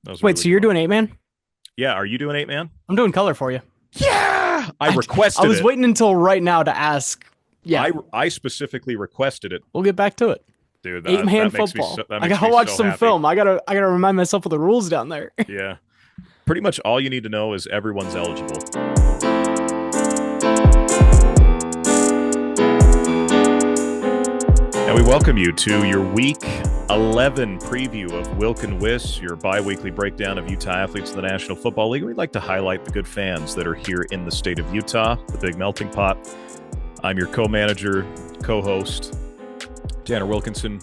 That was Wait, really so you're fun. doing 8-man? Yeah, are you doing 8-man? I'm doing color for you. Yeah, I I requested was it. waiting until right now to ask. Yeah, I specifically requested it, we'll get back to it. dude. Eight That man makes me so football. that I makes gotta me watch so some happy. film. I gotta remind myself of the rules down there. Yeah, pretty much all you need to know is everyone's eligible. And we welcome you to your Week 11 preview of Wilk and Wiss, your bi-weekly breakdown of Utah athletes in the National Football League. We'd like to highlight the good fans that are here in the state of Utah, the big melting pot. I'm your co-manager, co-host, Tanner Wilkinson.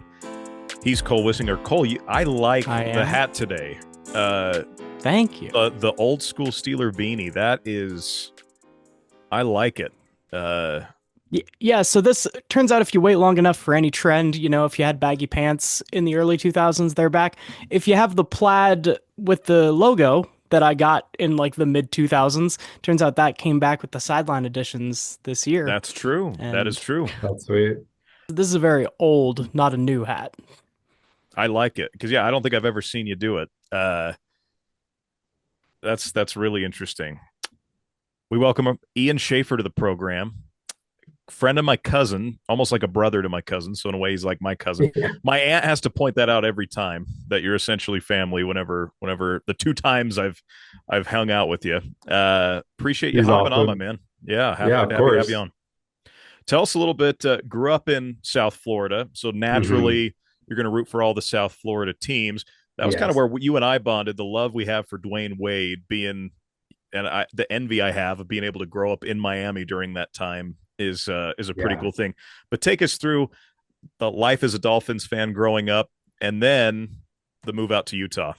He's Cole Wissinger. Cole, I like I the am. hat today. Uh, Thank you. the old school Steeler beanie. I like it. Uh, Yeah, so this turns out if you wait long enough for any trend, if you had baggy pants in the early 2000s, they're back. If you have the plaid with the logo that I got in like the mid 2000s, turns out that came back with the sideline editions this year. that's true. That is And true. That's sweet. this is a very old, not a new hat. I like it because I don't think I've ever seen you do it. That's really interesting. We welcome Ian Schaefer to the program. Friend of my cousin, almost like a brother to my cousin. So in a way, he's like my cousin. Yeah, My aunt has to point that out every time that you're essentially family. Whenever the two times I've hung out with you, appreciate you he's hopping on, my awesome. man. Yeah, Yeah, of happy to have you course. on. Tell us a little bit. Grew up in South Florida, so Hmm. naturally you're going to root for all the South Florida teams. That was kind of Yes. where you and I bonded. The love we have for Dwayne Wade being, the envy I have of being able to grow up in Miami during that time is a pretty Yeah. cool thing. But take us through the life as a Dolphins fan growing up, and then the move out to Utah.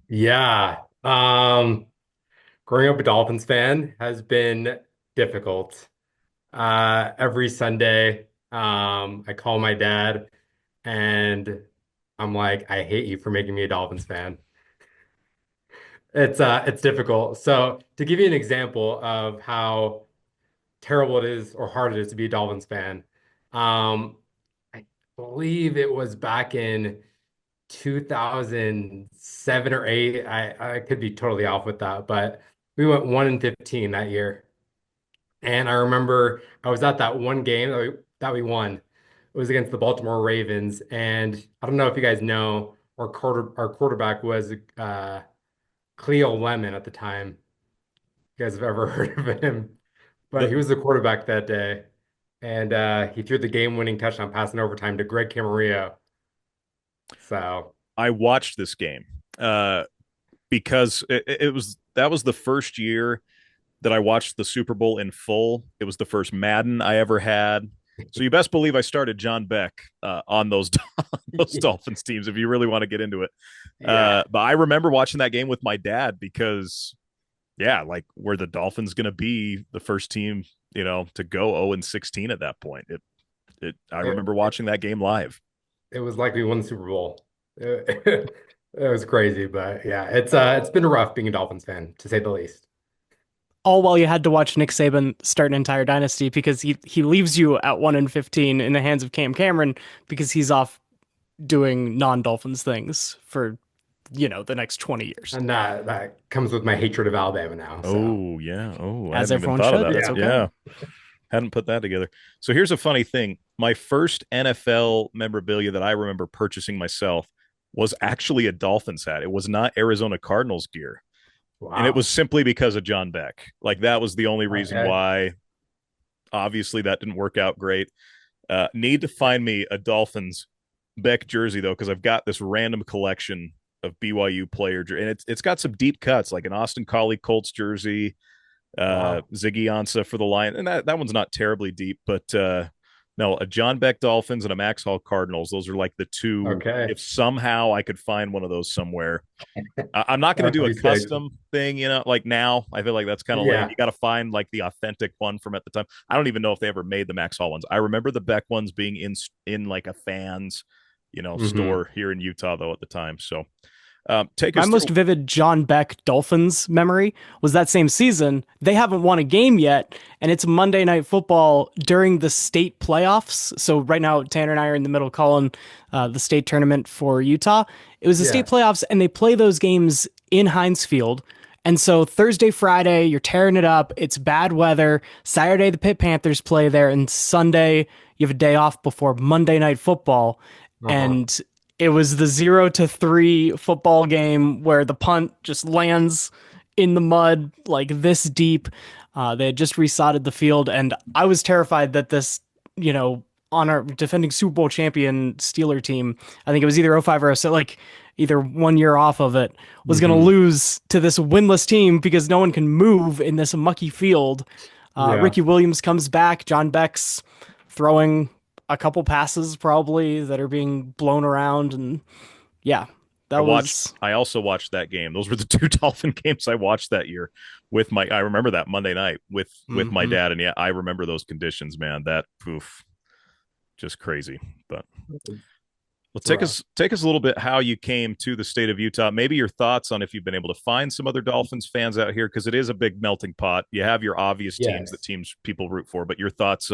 Yeah. Growing up a Dolphins fan has been difficult. Every Sunday, I call my dad and I'm like, I hate you for making me a Dolphins fan. It's difficult. So to give you an example of how terrible it is or hard it is to be a Dolphins fan, um, I believe it was back in 2007 or 8. I could be totally off with that, but we went 1-15 that year. And I remember I was at that one game that we won. It was against the Baltimore Ravens, and I don't know if you guys know our quarterback was Cleo Lemon at the time. You guys have ever heard of him? But The he was the quarterback that day, and he threw the game-winning touchdown pass in overtime to Greg Camarillo. So. I watched this game because it was that was the first year that I watched the Super Bowl in full. It was the first Madden I ever had. So you best believe I started John Beck on those those Dolphins teams. If you really want to get into it, Yeah. but I remember watching that game with my dad because like were the Dolphins going to be the first team to go 0-16 at that point? I It, remember watching that game live. it was like we won the Super Bowl. It was crazy, but yeah, it's been rough being a Dolphins fan, to say the least. All while you had to watch Nick Saban start an entire dynasty because he leaves you at 1-15 in the hands of Cam Cameron because he's off doing non-Dolphins things for the next 20 years. And that comes with my hatred of Alabama now. So Oh yeah. Oh, I As hadn't even everyone thought of should. that. That's yeah. okay. Yeah, hadn't put that together. So here's a funny thing. My first NFL memorabilia that I remember purchasing myself was actually a Dolphins hat. It was not Arizona Cardinals gear. And it was Wow. simply because of John Beck. Like that was the only reason Okay. why. Obviously, that didn't work out great. Need to find me a Dolphins Beck jersey though, because I've got this random collection of BYU player, and it's got some deep cuts, like an Austin Collie Colts jersey, Wow. Ziggy Ansah for the Lion, and that one's not terribly deep, but no, a John Beck Dolphins and a Max Hall Cardinals. Those are like the two. Okay. If somehow I could find one of those somewhere, I'm not going to That's do a pretty sick. custom thing, like now. I feel like that's kind of lame. Yeah. You got to find like the authentic one from at the time. I don't even know if they ever made the Max Hall ones. I remember the Beck ones being in like a fans, Hmm. store here in Utah though at the time. So Take My us most through. vivid John Beck Dolphins memory was that same season. They haven't won a game yet, and it's Monday Night Football during the state playoffs. So right now, Tanner and I are in the middle calling the state tournament for Utah. It was the state Yeah. playoffs, and they play those games in Heinz Field. And so Thursday, Friday, you're tearing it up. It's bad weather. Saturday, the Pitt Panthers play there, and Sunday, you have a day off before Monday Night Football. Uh-huh. And it was the 0-3 football game where the punt just lands in the mud like this deep. They had just resodded the field, and I was terrified that this, you know, on our defending Super Bowl champion Steeler team, I think it was either '05 or so, like either 1 year off of it, was going to Hmm. lose to this winless team because no one can move in this mucky field. Yeah. Ricky Williams comes back. John Beck's throwing a couple passes probably that are being blown around, and yeah, that was I also watched that game. Those were the two Dolphin games I watched that year with my. I remember that Monday night with my mhm. dad, and yeah, I remember those conditions, man. That poof, just crazy. But well, It's rough. take us a little bit how you came to the state of Utah. Maybe your thoughts on if you've been able to find some other Dolphins fans out here because it is a big melting pot. You have your obvious teams that Yes. teams people root for, but your thoughts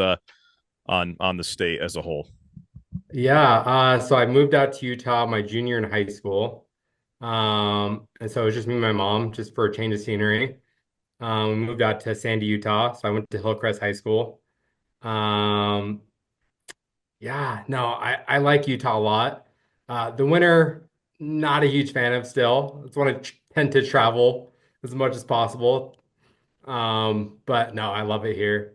on the state as a whole. Yeah. So I moved out to Utah my junior in high school. And so it was just me and my mom, just for a change of scenery. We moved out to Sandy, Utah. So I went to Hillcrest High School. Um, yeah, no, I like Utah a lot. The winter, not a huge fan of still. It's want to tend to travel as much as possible. But no, I love it here.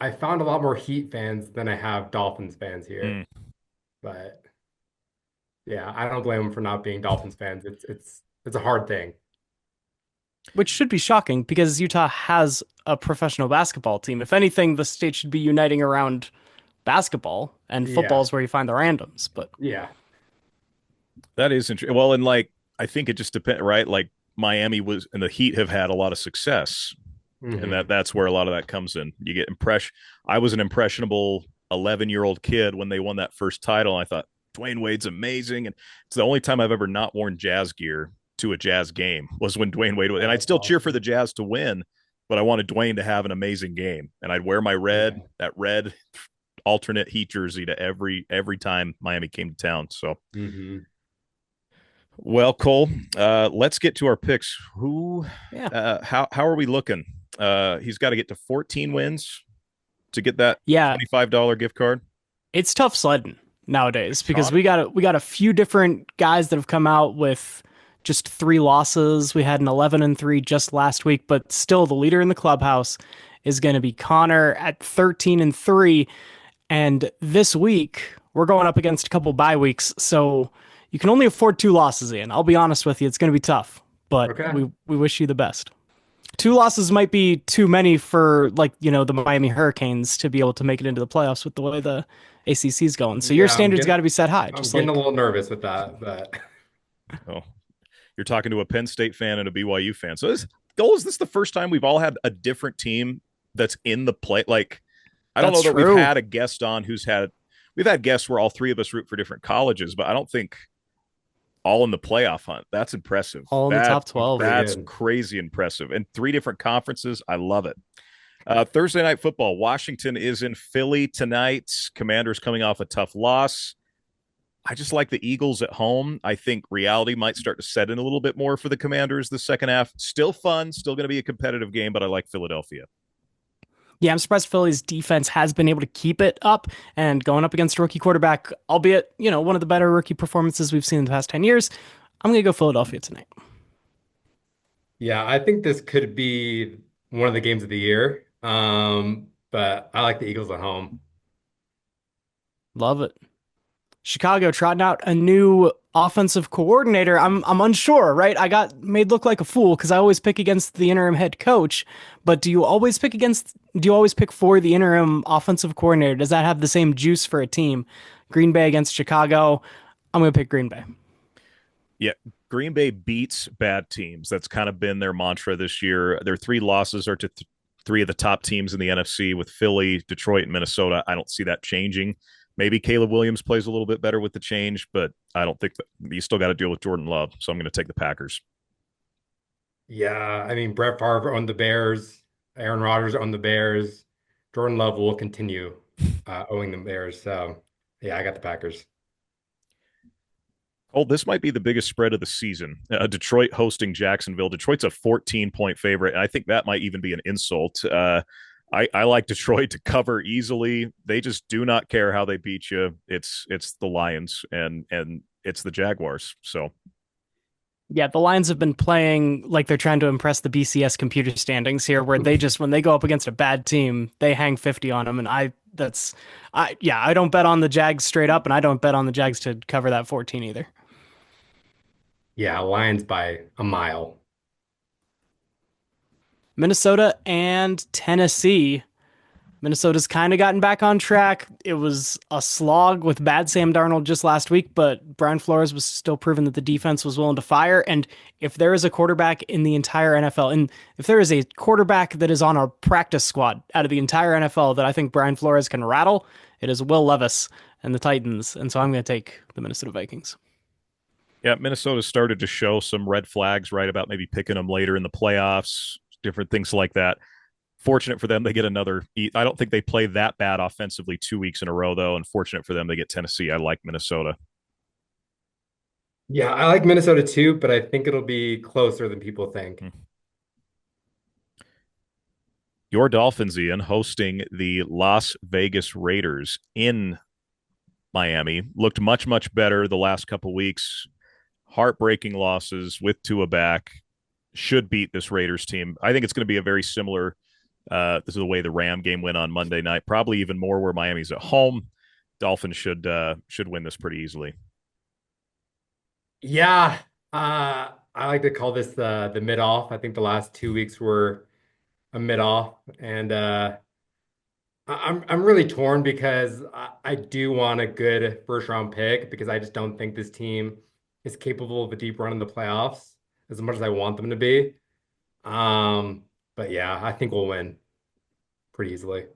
I found a lot more Heat fans than I have Dolphins fans Mm. here. But yeah, I don't blame them for not being Dolphins fans. It's a hard thing. Which should be shocking because Utah has a professional basketball team. If anything, the state should be uniting around basketball, and football Yeah, is where you find the randoms. But yeah. That is interesting. Well, and like I think it just depends, right? Like Miami was and the Heat have had a lot of success, and Hmm. that's where a lot of that comes in. You get impression. I was an impressionable 11-year-old kid when they won that first title. And I thought Dwayne Wade's amazing, and it's the only time I've ever not worn Jazz gear to a Jazz game was when Dwayne Wade. And Oh, I'd that's still cheer for the awesome. Jazz to win, but I wanted Dwayne to have an amazing game, and I'd wear my Yeah. red alternate Heat jersey to every time Miami came to town. So Hmm. well, Cole, let's get to our picks. Who, yeah, how are we looking? He's got to get to 14 wins to get that yeah, $25 gift card. it's tough sledding nowadays because Chalk. we got a few different guys that have come out with just three losses. We had an 11-3 just last week, but still the leader in the clubhouse is going to be Connor at 13-3. And this week we're going up against a couple bye weeks, so you can only afford two losses. In, I'll be honest with you, it's going to be tough, but Okay. we wish you the best. Two losses might be too many for, like, you know, the Miami Hurricanes to be able to make it into the playoffs with the way the ACC is going. So your Yeah, standards got to be set high, I'm just getting a like little nervous with that, but Oh, you're talking to a Penn State fan and a BYU fan. So is this the first time we've all had a different team that's in the play? Like, I don't that's know that we've true. had a guest on we've had guests where all three of us root for different colleges, but I don't think all in the playoff hunt. That's impressive. All in the top it's 12. pretty That's good. crazy impressive. And three different conferences. I love it. Thursday night football. Washington is in Philly tonight. Commanders coming off a tough loss. I just like the Eagles at home. I think reality might start to set in a little bit more for the Commanders the second half. Still fun, still going to be a competitive game, but I like Philadelphia. Yeah, I'm surprised Philly's defense has been able to keep it up and going up against a rookie quarterback, albeit, you know, one of the better rookie performances we've seen in the past 10 years. I'm going to go Philadelphia tonight. Yeah, I think this could be one of the games of the year. But I like the Eagles at home. Love it. Chicago trotting out a new offensive coordinator. I'm unsure, right? I got made look like a fool because I always pick against the interim head coach. But do you always pick for the interim offensive coordinator? Does that have the same juice for a team? Green Bay against Chicago. I'm gonna pick Green Bay. Yeah, Green Bay beats bad teams. That's kind of been their mantra this year. Their three losses are to three of the top teams in the NFC with Philly, Detroit, and Minnesota. I don't see that changing. Maybe Caleb Williams plays a little bit better with the change, but I don't think that you still got to deal with Jordan Love. So I'm going to take the Packers. Yeah, I mean, Brett Favre owned the Bears, Aaron Rodgers owned the Bears, Jordan Love will continue owning the Bears. So, yeah, I got the Packers. Oh, this might be the biggest spread of the season. Detroit hosting Jacksonville. Detroit's a 14-point favorite, and I think that might even be an insult. I like Detroit to cover easily. They just do not care how they beat you. It's the Lions and it's the Jaguars. So Yeah, the Lions have been playing like they're trying to impress the BCS computer standings here, where they just when they go up against a bad team, they hang 50 on them. And I don't bet on the Jags straight up, and I don't bet on the Jags to cover that 14 either. Yeah, Lions by a mile. Minnesota and Tennessee. Minnesota's kind of gotten back on track. It was a slog with bad Sam Darnold just last week, but Brian Flores was still proving that the defense was willing to fire. And if there is a quarterback in the entire NFL, and if there is a quarterback that is on a practice squad out of the entire NFL that I think Brian Flores can rattle, it is Will Levis and the Titans. And so I'm going to take the Minnesota Vikings. yeah, Minnesota started to show some red flags, right, about maybe picking them later in the playoffs, different things like that. Fortunate for them, they get another. I don't think they play that bad offensively 2 weeks in a row, though. And fortunate for them, they get Tennessee. I like Minnesota. Yeah, I like Minnesota too, but I think it'll be closer than people think. Your Dolphins, Ian, hosting the Las Vegas Raiders in Miami, looked much, much better the last couple weeks. Heartbreaking losses with Tua back. Should beat this Raiders team. I think it's going to be a very similar. This is the way the Ram game went on Monday night. Probably even more where Miami's at home. Dolphins should win this pretty easily. Yeah, I like to call this the mid off. I think the last 2 weeks were a mid off, and I'm really torn because I do want a good first round pick because I just don't think this team is capable of a deep run in the playoffs as much as I want them to be. Um, but yeah, I think we'll win pretty easily.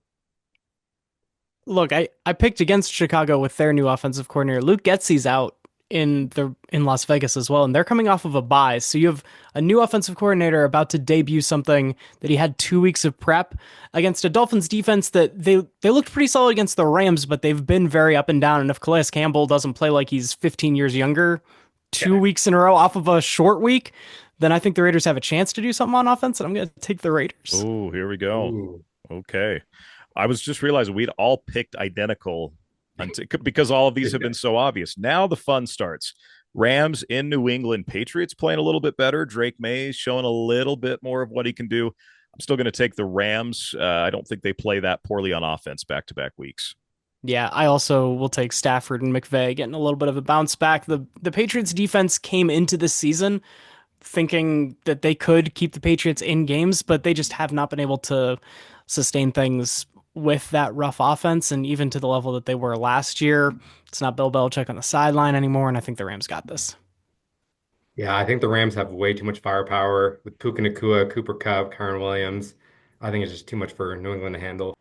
Look, I picked against Chicago with their new offensive coordinator. Luke Getsy's out in Las Vegas as well, and they're coming off of a bye. So you have a new offensive coordinator about to debut something that he had 2 weeks of prep against a Dolphins defense that they looked pretty solid against the Rams, but they've been very up and down. And if Calais Campbell doesn't play like he's 15 years younger, two Yeah. weeks in a row off of a short week, then I think the Raiders have a chance to do something on offense, and I'm going to take the Raiders. Oh, here we go. Ooh. Okay. I was just realizing we'd all picked identical because all of these have been so obvious. Now the fun starts. Rams in New England, Patriots playing a little bit better. Drake May showing a little bit more of what he can do. I'm still going to take the Rams. I don't think they play that poorly on offense back to back weeks. Yeah, I also will take Stafford and McVay getting a little bit of a bounce back. The Patriots defense came into this season thinking that they could keep the Patriots in games, but they just have not been able to sustain things with that rough offense, and even to the level that they were last year. It's not Bill Belichick on the sideline anymore, and I think the Rams got this. Yeah, I think the Rams have way too much firepower with Puka Nacua, Cooper Kupp, Kyren Williams. I think it's just too much for New England to handle.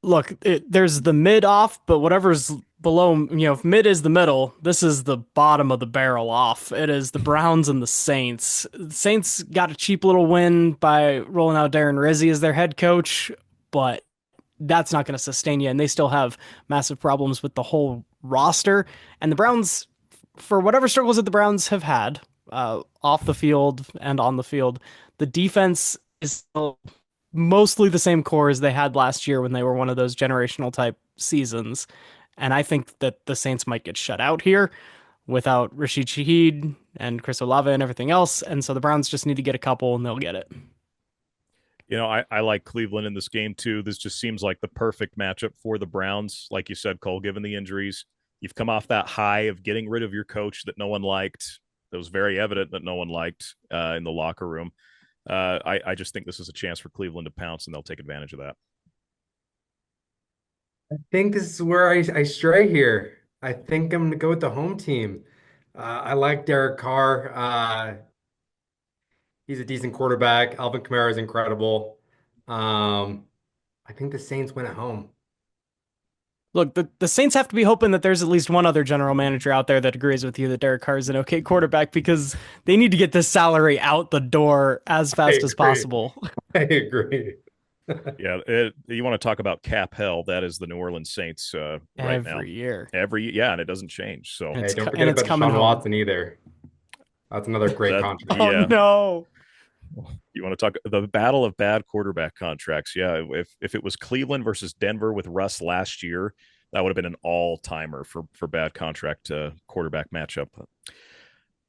Look, there's the mid off, but whatever's below, if mid is the middle, this is the bottom of the barrel off. It is the Browns and the Saints. The Saints got a cheap little win by rolling out Darren Rizzi as their head coach, but that's not going to sustain you. And they still have massive problems with the whole roster. And the Browns, for whatever struggles that the Browns have had off the field and on the field, the defense is still mostly the same core as they had last year when they were one of those generational type seasons. And I think that the Saints might get shut out here without Rashid Shaheed and Chris Olave and everything else. And so the Browns just need to get a couple and they'll get it. I like Cleveland in this game too. This just seems like the perfect matchup for the Browns. Like you said, Cole, given the injuries, you've come off that high of getting rid of your coach that no one liked. That was very evident that no one liked in the locker room. I just think this is a chance for Cleveland to pounce, and they'll take advantage of that. I think this is where I stray here. I think I'm going to go with the home team. I like Derek Carr. He's a decent quarterback. Alvin Kamara is incredible. I think the Saints win at home. Look, the Saints have to be hoping that there's at least one other general manager out there that agrees with you that Derek Carr is an okay quarterback because they need to get this salary out the door as I fast as agree. possible. I agree. Yeah, you want to talk about cap hell? That is the New Orleans Saints right now. Every year. Yeah, and it doesn't change. So Hey, don't And forget it's about coming Deshaun home. Watson either. That's another great that contract. Oh yeah, no. you want to talk the battle of bad quarterback contracts? Yeah, if it was Cleveland versus Denver with Russ last year, that would have been an all timer for bad contract quarterback matchup.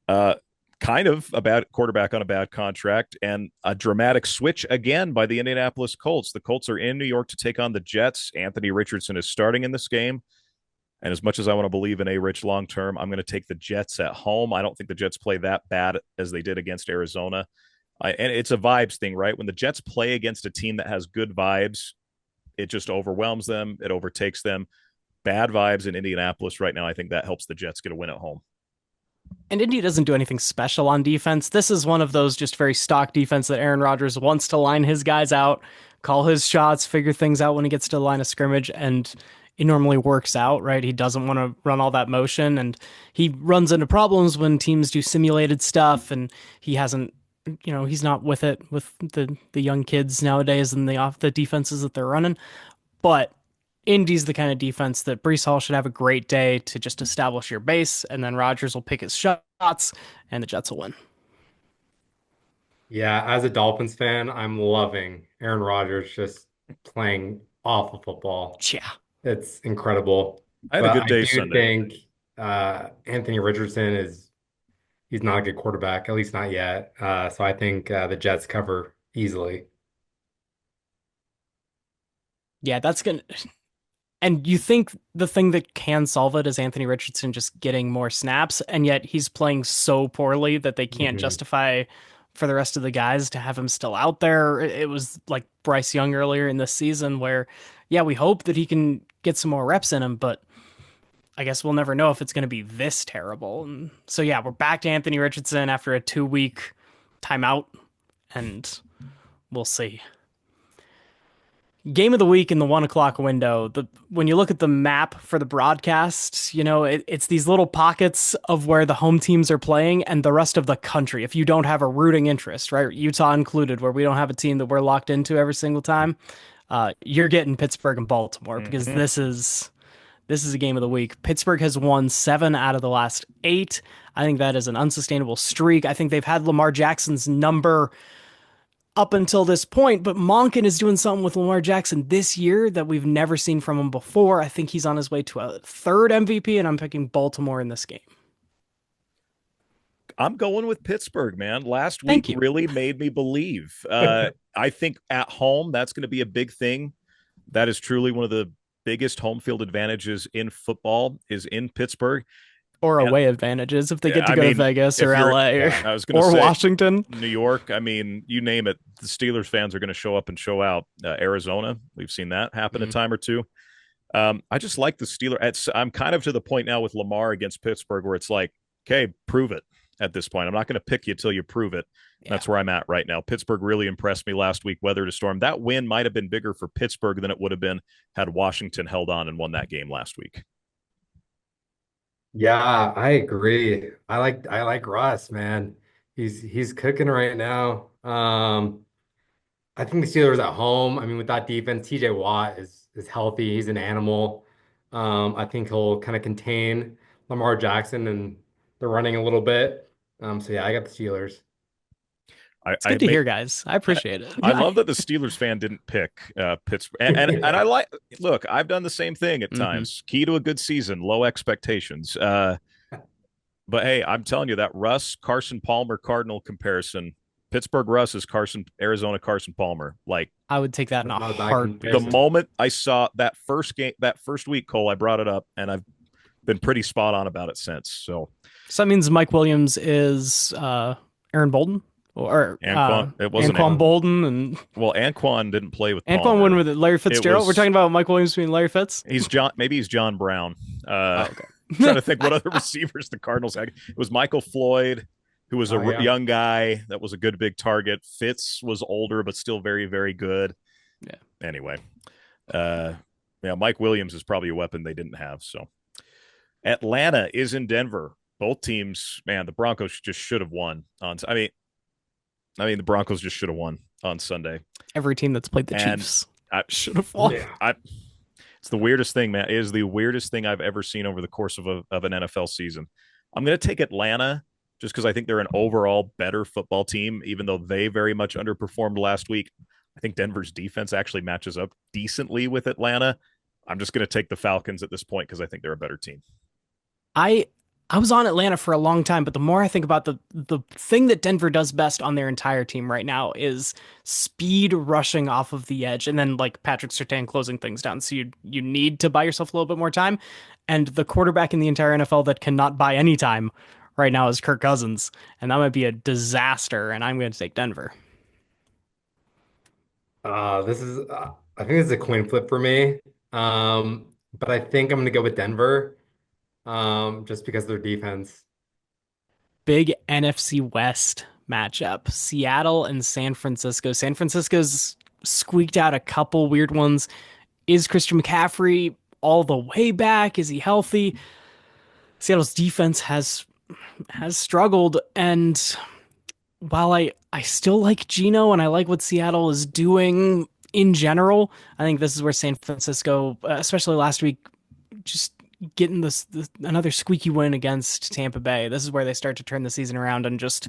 Uh, kind of a bad quarterback on a bad contract and a dramatic switch again by the Indianapolis Colts. The Colts are in New York to take on the Jets. Anthony Richardson is starting in this game. And as much as I want to believe in A Rich long term, I'm going to take the Jets at home. I don't think the Jets play that bad as they did against Arizona. And it's a vibes thing, right? When the Jets play against a team that has good vibes, it just overwhelms them, it overtakes them. Bad vibes in Indianapolis right now. I think that helps the Jets get a win at home. And Indy doesn't do anything special on defense. This is one of those just very stock defense that Aaron Rodgers wants to line his guys out, call his shots, figure things out when he gets to the line of scrimmage, and it normally works out, right? He doesn't want to run all that motion, and he runs into problems when teams do simulated stuff, and he hasn't, he's not with it with the young kids nowadays and the defenses that they're running. But Indy's the kind of defense that Brees Hall should have a great day to just establish your base, and then Rodgers will pick his shots, and the Jets will win. Yeah, as a Dolphins fan, I'm loving Aaron Rodgers just playing awful football. Yeah. It's incredible. I had a But good I day do Sunday. think Anthony Richardson is he's not a good quarterback, at least not yet. So I think the Jets cover easily. Yeah, that's going to. And you think the thing that can solve it is Anthony Richardson just getting more snaps, and yet he's playing so poorly that they can't Mhm. justify for the rest of the guys to have him still out there. It was like Bryce Young earlier in this season where, yeah, we hope that he can get some more reps in him, but I guess we'll never know if it's going to be this terrible. And so, yeah, we're back to Anthony Richardson after a 2 week timeout, and we'll see. Game of the week in the 1 o'clock window. When you look at the map for the broadcast, it's these little pockets of where the home teams are playing and the rest of the country. If you don't have a rooting interest, right, Utah included, where we don't have a team that we're locked into every single time, you're getting Pittsburgh and Baltimore because Mm-hmm. this is a game of the week. Pittsburgh has won 7 out of the last 8. I think that is an unsustainable streak. I think they've had Lamar Jackson's number up until this point, but Monken is doing something with Lamar Jackson this year that we've never seen from him before. I think he's on his way to a third MVP, and I'm picking Baltimore in this game. I'm going with Pittsburgh, man. Last week Thank you. really made me believe. I think at home, that's going to be a big thing. That is truly one of the biggest home field advantages in football is in Pittsburgh. Or And away advantages if they get to I go to mean, Vegas or if you're, LA or, Yeah. I was going to or say Washington. New York. I mean, you name it. The Steelers fans are going to show up and show out. Arizona, we've seen that happen a Mhm. time or two. I just like the Steelers. I'm kind of to the point now with Lamar against Pittsburgh where it's like, okay, prove it at this point. I'm not going to pick you till you prove it. Yeah. That's where I'm at right now. Pittsburgh really impressed me last week, weather to storm. That win might have been bigger for Pittsburgh than it would have been had Washington held on and won that game last week. Yeah, I agree. I like Russ, man. He's cooking right now. I think the Steelers at home. I mean, with that defense, TJ Watt is healthy. He's an animal. I think he'll kind of contain Lamar Jackson and the running a little bit. So yeah, I got the Steelers. I, It's I good to may, hear, guys. I appreciate it. I love that the Steelers fan didn't pick Pittsburgh, and I like. Look, I've done the same thing at Mm-hmm. times. Key to a good season: low expectations. But hey, I'm telling you that Russ Carson Palmer Cardinal comparison. Pittsburgh Russ is Arizona Carson Palmer. Like I would take that in That's a not a bad the heartbeat. comparison. moment I saw that first game, that first week, Cole, I brought it up, and I've been pretty spot on about it since. So So that means Mike Williams is Aaron Bolden or Anquan, it wasn't. Anquan Bolden and Well, Anquan didn't play with Anquan went Palmer. with it. Larry It Fitzgerald. We're was talking about Mike Williams being Larry Fitz. he's John. Maybe he's John Brown. Oh, Trying okay. to think what other receivers the Cardinals had. It was Michael Floyd, who was a Oh yeah. young guy that was a good big target. Fitz was older but still very very good. Yeah. Anyway, uh, Yeah, Mike Williams is probably a weapon they didn't have. So Atlanta is in Denver. Both teams, man, the Broncos just should have won on. I mean, the Broncos just should have won on Sunday. Every team that's played the And Chiefs I, should have won. Yeah. I, it's the weirdest thing, man. It is the weirdest thing I've ever seen over the course of an NFL season. I'm going to take Atlanta just because I think they're an overall better football team, even though they very much underperformed last week. I think Denver's defense actually matches up decently with Atlanta. I'm just going to take the Falcons at this point because I think they're a better team. I I was on Atlanta for a long time, but the more I think about the thing that Denver does best on their entire team right now is speed rushing off of the edge, and then like Patrick Surtain closing things down. So you need to buy yourself a little bit more time. And the quarterback in the entire NFL that cannot buy any time right now is Kirk Cousins, and that might be a disaster. And I'm going to take Denver. I think this is a coin flip for me. But I think I'm gonna go with Denver, just because of their defense. Big NFC West matchup: Seattle and San Francisco. San Francisco's squeaked out a couple weird ones. Is Christian McCaffrey all the way back? Is he healthy? Seattle's defense has struggled, and while I still like Geno and I like what Seattle is doing in general, I think this is where San Francisco, especially last week, just getting this another squeaky win against Tampa Bay. This is where they start to turn the season around and just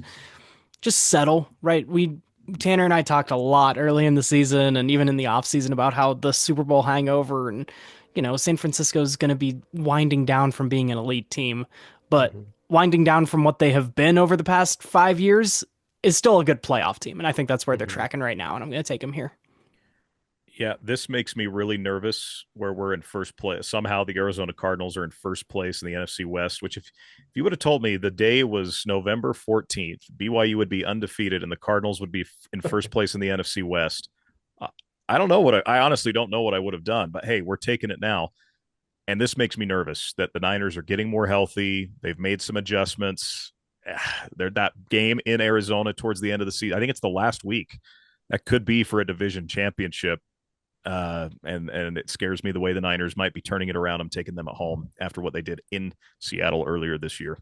settle, right? We Tanner and I talked a lot early in the season and even in the offseason about how the Super Bowl hangover and San Francisco's going to be winding down from being an elite team, but Mhm. winding down from what they have been over the past 5 years is still a good playoff team, and I think that's where they're Mhm. tracking right now, and I'm going to take them here. Yeah, this makes me really nervous where we're in first place. Somehow the Arizona Cardinals are in first place in the NFC West, which if you would have told me the day was November 14th, BYU would be undefeated and the Cardinals would be in first place in the NFC West. Uh, I don't know I honestly don't know what I would have done, but hey, we're taking it now. And this makes me nervous that the Niners are getting more healthy. They've made some adjustments. They're that game in Arizona towards the end of the season. I think it's the last week. That could be for a division championship. And it scares me the way the Niners might be turning it around. I'm taking them at home after what they did in Seattle earlier this year.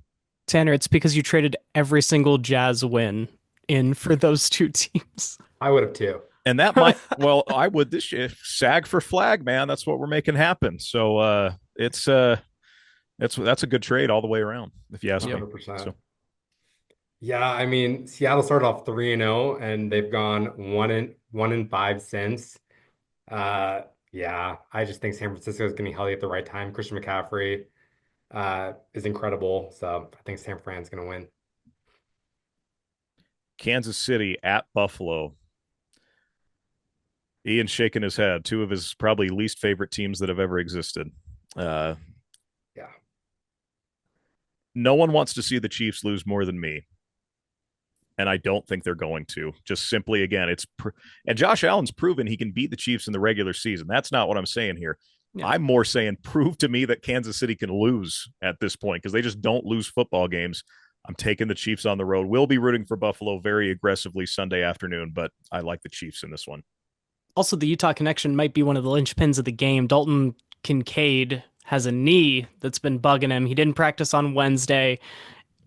Tanner, it's because you traded every single Jazz win in for those two teams. I would have too. And that might, well, I would this year. Sag for flag, man. That's what we're making happen. So that's a good trade all the way around, if you ask me. 100%. So Yeah, I mean, Seattle started off 3-0 and they've gone 1-5 since. Uh, yeah, I just think San Francisco is getting healthy at the right time. Christian McCaffrey is incredible, so I think San Fran's going to win. Kansas City at Buffalo. Ian shaking his head. Two of his probably least favorite teams that have ever existed. Uh, Yeah. no one wants to see the Chiefs lose more than me. And I don't think they're going to. Just simply, again, and Josh Allen's proven he can beat the Chiefs in the regular season. That's not what I'm saying here. Yeah. I'm more saying prove to me that Kansas City can lose at this point because they just don't lose football games. I'm taking the Chiefs on the road. We'll be rooting for Buffalo very aggressively Sunday afternoon, but I like the Chiefs in this one. Also, the Utah connection might be one of the linchpins of the game. Dalton Kincaid has a knee that's been bugging him. He didn't practice on Wednesday.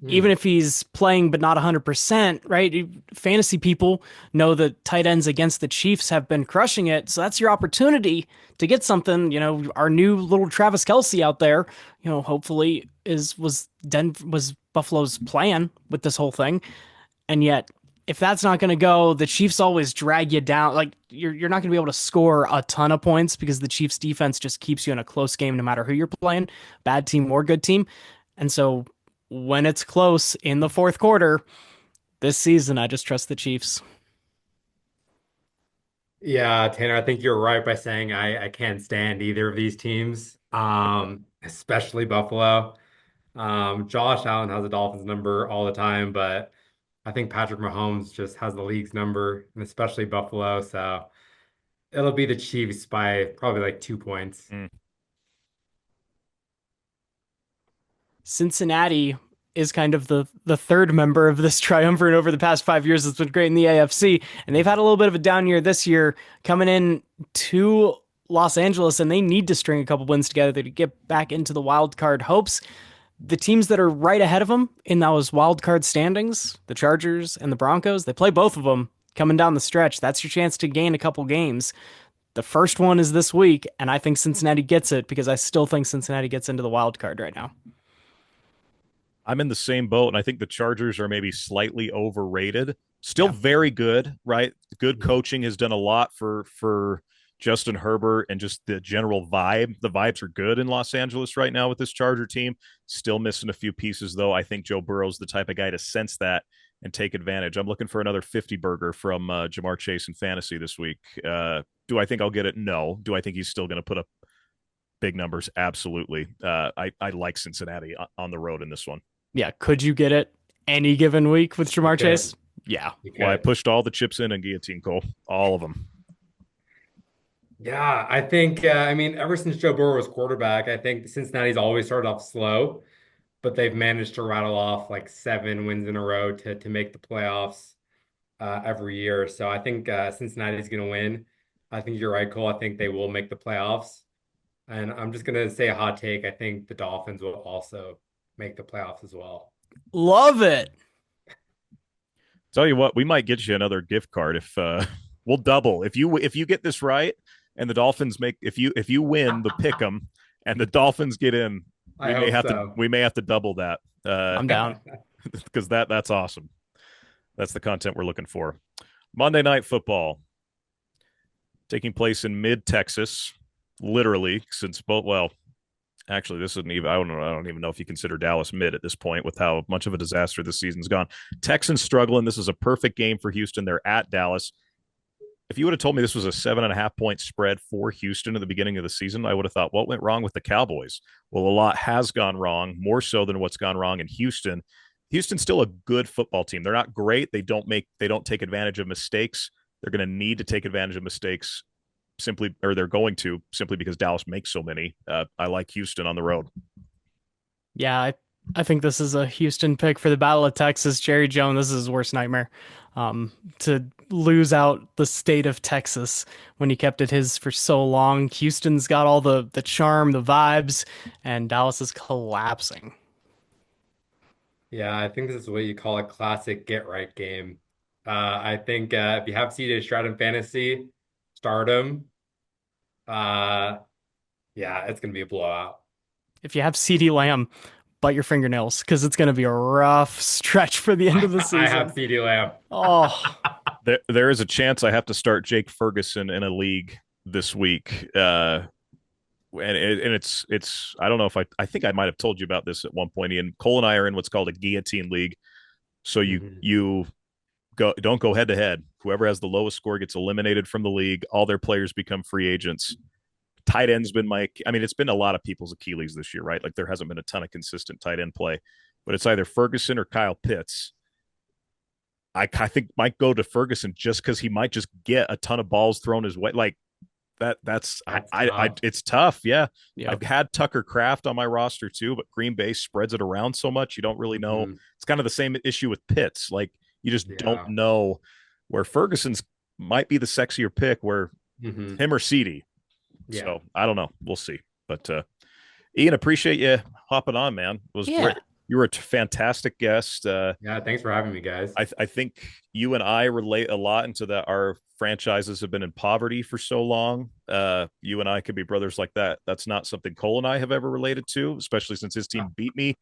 Even if he's playing but not 100%, right? Fantasy people know that tight ends against the Chiefs have been crushing it. So that's your opportunity to get something. Our new little Travis Kelce out there, hopefully was Buffalo's plan with this whole thing. And yet, if that's not going to go, the Chiefs always drag you down. Like you're not going to be able to score a ton of points because the Chiefs defense just keeps you in a close game no matter who you're playing, bad team or good team. And so when it's close in the fourth quarter this season, I just trust the Chiefs. Yeah, Tanner, I think you're right by saying I can't stand either of these teams, especially Buffalo. Josh Allen has the Dolphins number all the time, but I think Patrick Mahomes just has the league's number, and especially Buffalo. So it'll be the Chiefs by probably like 2 points. Mm. Cincinnati is kind of the third member of this triumvirate over the past 5 years that's been great in the AFC, and they've had a little bit of a down year this year, coming in 2 Los Angeles, and they need to string a couple wins together to get back into the wild card hopes. The teams that are right ahead of them in those wild card standings, the Chargers and the Broncos, they play both of them coming down the stretch. That's your chance to gain a couple games. The first one is this week, and I think Cincinnati gets it because I still think Cincinnati gets into the wild card right now. I'm in the same boat, and I think the Chargers are maybe slightly overrated. Still Yeah. very good, right? Good coaching has done a lot for Justin Herbert and just the general vibe. The vibes are good in Los Angeles right now with this Charger team. Still missing a few pieces, though. I think Joe Burrow's the type of guy to sense that and take advantage. I'm looking for another 50 burger from Jamar Chase in fantasy this week. Do I think I'll get it? No. Do I think he's still going to put up big numbers? Absolutely. I like Cincinnati on the road in this one. Yeah, could you get it any given week with Jamar Okay. Chase? Yeah. Well, I pushed all the chips in and guillotine, Cole. All of them. Yeah, I think, I mean, ever since Joe Burrow was quarterback, I think Cincinnati's always started off slow, but they've managed to rattle off like 7 wins in a row to make the playoffs every year. So I think Cincinnati's going to win. I think you're right, Cole. I think they will make the playoffs. And I'm just going to say a hot take. I think the Dolphins will also make the playoffs as well. Love it. Tell you what, we might get you another gift card if we'll double if you get this right and the Dolphins make if you win the pick 'em and the Dolphins get in, I hope so. we may have to double that I'm down. because that's awesome. That's the content we're looking for. Monday Night Football taking place in mid Texas, literally since both actually, this isn't even. I don't even know if you consider Dallas mid at this point with how much of a disaster this season's gone. Texans struggling. This is a perfect game for Houston. They're at Dallas. If you would have told me this was a 7.5-point spread for Houston at the beginning of the season, I would have thought, what went wrong with the Cowboys? Well, a lot has gone wrong, more so than what's gone wrong in Houston. Houston's still a good football team. They're not great. They don't take advantage of mistakes. They're going to need to take advantage of mistakes they're going to simply because Dallas makes so many. I like Houston on the road. Yeah, I think this is a Houston pick for the Battle of Texas. Jerry Jones, this is his worst nightmare. To lose out the state of Texas when he kept it his for so long. Houston's got all the charm, the vibes, and Dallas is collapsing. Yeah, I think this is what you call a classic get right game. I think if you have CJ Stroud in fantasy, start him. Yeah, it's gonna be a blowout. If you have CeeDee Lamb, bite your fingernails because it's going to be a rough stretch for the end of the season. I have CeeDee Lamb. Oh, there is a chance I have to start Jake Ferguson in a league this week. And it's I don't know if I think I might have told you about this at one point. Ian, Cole and I are in what's called a guillotine league. So you don't go head to head. Whoever has the lowest score gets eliminated from the league. All their players become free agents. Tight end's been it's been a lot of people's Achilles this year, right? Like there hasn't been a ton of consistent tight end play, but it's either Ferguson or Kyle Pitts. I think might go to Ferguson just because he might just get a ton of balls thrown his way. Like that's it's tough. Yeah. I've had Tucker Kraft on my roster too, but Green Bay spreads it around so much you don't really know. It's kind of the same issue with Pitts. Like you just don't know where Ferguson's might be the sexier pick where him or CeeDee. Yeah. So I don't know. We'll see. But Ian, appreciate you hopping on, man. It was great. You were a fantastic guest. Yeah, thanks for having me, guys. I think you and I relate a lot into that. Our franchises have been in poverty for so long. You and I could be brothers like that. That's not something Cole and I have ever related to, especially since his team beat me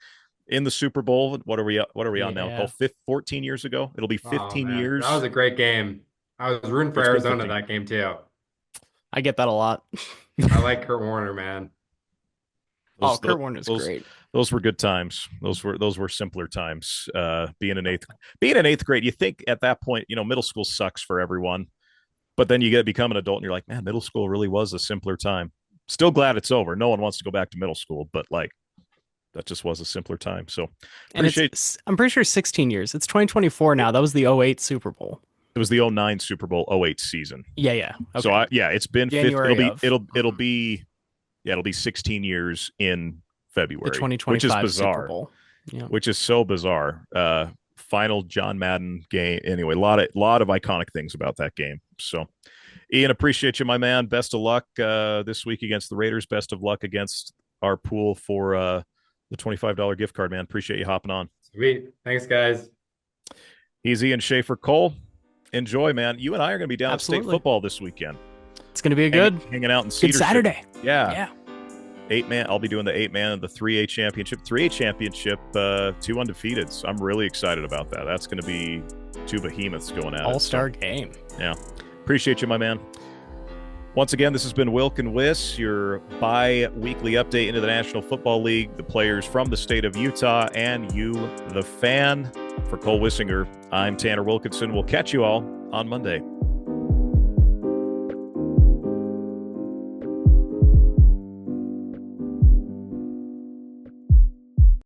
in the Super Bowl. What are we on now? Cole, 14 years ago. It'll be 15 years. That was a great game. I was rooting for Arizona that game too. I get that a lot. I like Kurt Warner, man. Kurt Warner's great. Those were good times. Those were simpler times. Being in eighth grade, you think at that point, middle school sucks for everyone, but then you become an adult and you're like, man, middle school really was a simpler time. Still glad it's over. No one wants to go back to middle school, but like that just was a simpler time. So I'm pretty sure 16 years. It's 2024 now. That was the 08 Super Bowl. It was the 09 Super Bowl 08 season. Yeah. Okay. So it's been January it'll be 16 years in February, the 2025 which is bizarre. Super Bowl. Yeah. Which is so bizarre. Final John Madden game. Anyway, a lot of iconic things about that game. So Ian, appreciate you, my man. Best of luck this week against the Raiders. Best of luck against our pool for the $25 gift card, man. Appreciate you hopping on. Sweet. Thanks, guys. He's Ian Schaefer. Cole, enjoy, man. You and I are going to be down at state football this weekend. It's going to be a good hanging out in Cedar good Saturday. Yeah. 8-man. I'll be doing the 8-man of the 3A championship. 3A championship, 2 undefeateds. I'm really excited about that. That's going to be 2 behemoths going at All-star game. Yeah. Appreciate you, my man. Once again, this has been Wilk and Wiss, your bi-weekly update into the National Football League, the players from the state of Utah, and you, the fan. For Cole Wissinger, I'm Tanner Wilkinson. We'll catch you all on Monday.